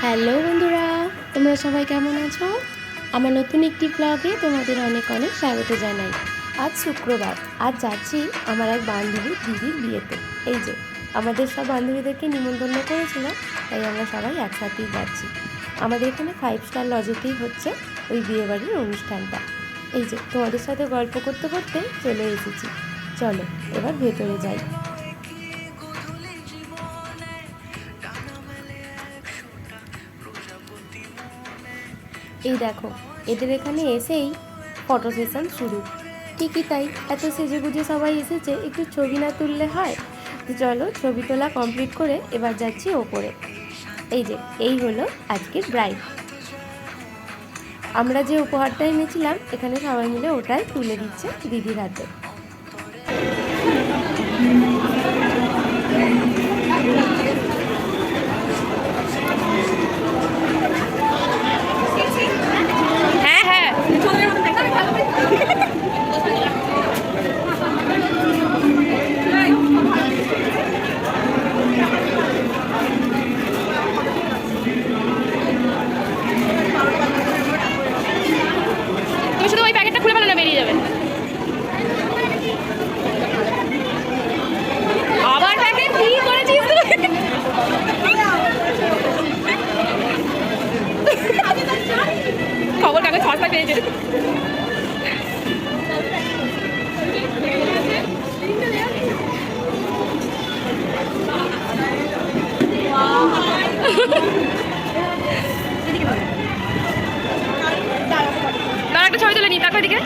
Hello বন্ধুরা, তোমরা সবাই কেমন আছো? আমার নতুন একটি ব্লগে তোমাদের অনেক অনেক স্বাগত জানাই। আজ শুক্রবার, আজ যাচ্ছি আমার এক বান্ধবীর দিদির বিয়েতে। এই যে আমাদের সব বান্ধবীদেরকে নিমন্ত্রণ করেছিল, তাই আমরা সবাই একসাথেই যাচ্ছি। আমাদের এখানে 5 স্টার লজেতেই হচ্ছে ওই বিয়েবাড়ির অনুষ্ঠানটা। এই যে তোমাদের সাথে গল্প করতে করতে চলে এসেছি। চলো এবার ভেতরে যাই। এই দেখো, এদের এখানে এসেই ফটো সেশন শুরু। ঠিকই তাই, এত সেজেগুজে সবাই এসেছে, একটু ছবি না তুললে হয়? তো চলো ছবি তোলা কমপ্লিট করে এবার যাচ্ছি ওপরে। এই যে এই হলো আজকের ব্রাইড। আমরা যে উপহারটা এনেছিলাম এখানে সবাই মিলে ওটাই তুলে দিচ্ছে দিদির হাতে। খবর কাগজ ছড়া পেয়েছে। একটা ছবি তুলে নি, তারপর এদিকে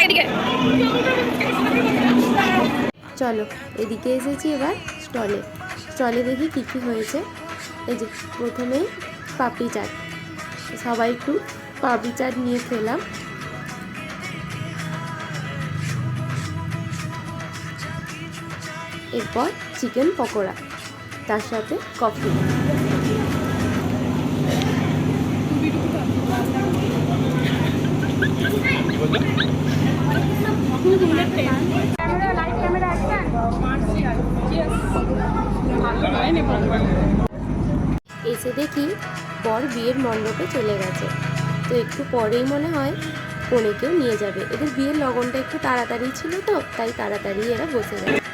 এদিকে। চলো এদিকে এসেছি এবার স্টলে দেখি কী কী হয়েছে। এই যে প্রথমেই পাপড়ি চাট, সবাই একটু পাপড়ি চাট নিয়ে খেলাম। এরপর চিকেন পকোড়া, তার সাথে কফি। এসে দেখি বর বিয়ের মণ্ডপে চলে গেছে। তো একটু পরেই মনে হয় কনেকেও নিয়ে যাবে। এদের বিয়ের লগনটা একটু তাড়াতাড়ি ছিল, তো তাই তাড়াতাড়ি এরা বসে গেছে।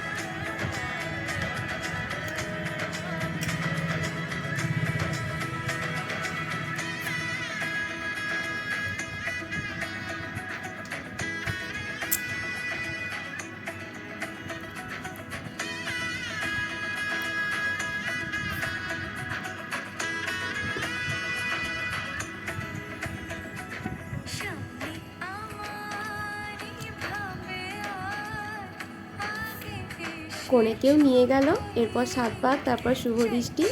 কনেকেও নিয়ে গেল, এরপর 7 ভাগ, তারপর শুভ দৃষ্টি।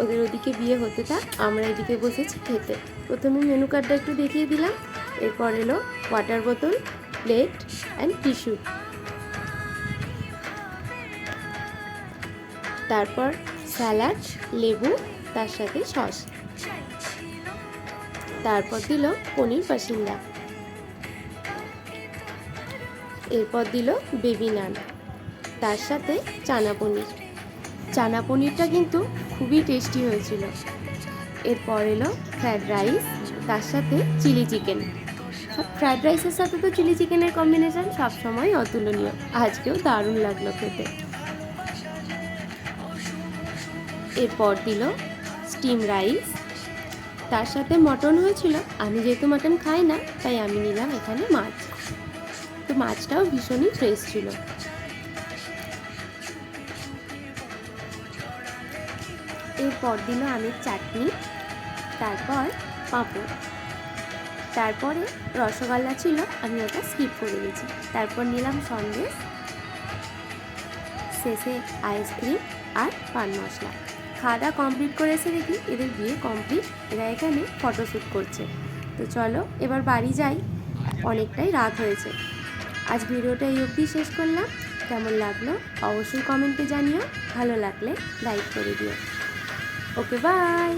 ওদের ওদিকে বিয়ে হতে থাক, আমরা এদিকে বসেছি খেতে। প্রথমে মেনু কার্ডটা একটু দেখিয়ে দিলাম, এরপর এলো ওয়াটার বোতল, প্লেট অ্যান্ড টিস্যু, তারপর স্যালাড, লেবু, তার সাথে সস, তারপর দিল পনির পাসিন্দা, এরপর দিল বেবি নান, তার সাথে চানা পনিরটা কিন্তু খুবই টেস্টি হয়েছিল। এরপর এলো ফ্রায়েড রাইস, তার সাথে চিলি চিকেন। ফ্রায়েড রাইসের সাথে তো চিলি চিকেনের কম্বিনেশন সবসময় অতুলনীয়, আজকেও দারুণ লাগলো খেতে। এরপর দিল স্টিম রাইস, তার সাথে মটন হয়েছিল। আমি যেহেতু মটন খাই না, তাই আমি নিলাম এখানে মাছ। তো মাছটাও ভীষণই ফ্রেশ ছিল। এরপর দিল আমের চাটনি, তারপর পাঁপড়, তারপরে রসগোল্লা ছিল, আমি ওটা স্কিপ করে গেছি। তারপর নিলাম সন্দেশ, শেষে আইসক্রিম আর পান মশলা। খাওয়া দাওয়া কমপ্লিট করে এসে দেখি এদের বিয়ে কমপ্লিট, এরা এখানে ফটোশ্যুট করছে। তো চলো এবার বাড়ি যাই, অনেকটাই রাত হয়েছে। আজ ভিডিওটা এই অবধি শেষ করলাম। কেমন লাগলো অবশ্যই কমেন্টে জানিও, ভালো লাগলে লাইক করে দিও। Okay bye.